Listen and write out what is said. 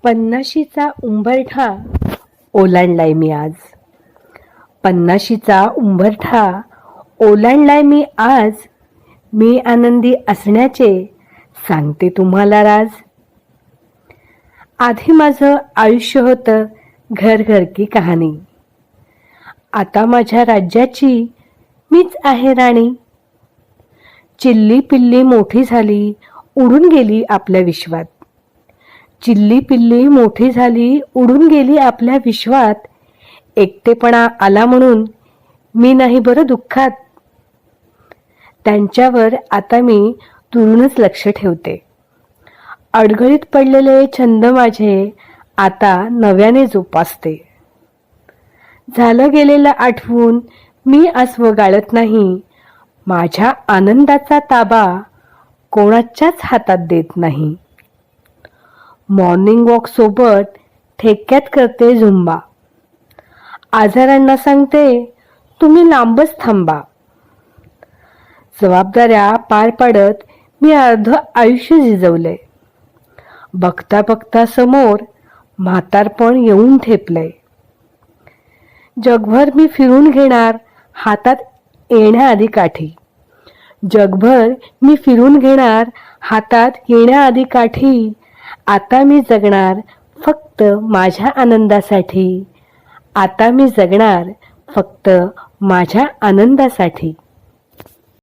पन्नाशीचा उंबरठा ओलांडलाय मी आज. पन्नाशीचा उंबरठा ओलांडलाय मी आज. मी आनंदी असण्याचे सांगते तुम्हाला राज. आधी माझं आयुष्य होतं घर घर की कहाणी. आता माझ्या राज्याची मीच आहे राणी. चिल्ली पिल्ली मोठी झाली, उडून गेली आपल्या विश्वात. चिल्ली पिल्ली मोठी झाली, उडून गेली आपल्या विश्वात. एकटेपणा आला म्हणून मी नाही बरं दुःखात. त्यांच्यावर आता मी दुरूनच लक्ष ठेवते. अडगळीत पडलेले छंद माझे आता नव्याने जोपासते. झालं गेलेलं आठवून मी अस्व गाळत नाही. माझ्या आनंदाचा ताबा कोणाच्याच हातात देत नाही. मॉर्निंग वॉक सोबत ठेक्यात करते झुंबा. आजारांना सांगते तुम्ही लांबच थांबा. जबाबदाऱ्या पार पाडत मी अर्ध आयुष्य झिजवलंय. बघता बघता समोर म्हातारपण येऊन ठेपलंय. जगभर मी फिरून घेणार हातात येण्याआधी काठी. जगभर मी फिरून घेणार हातात येण्याआधी काठी. आता मी जगणार फक्त माझ्या आनंदासाठी. आता मी जगणार फक्त माझ्या आनंदासाठी.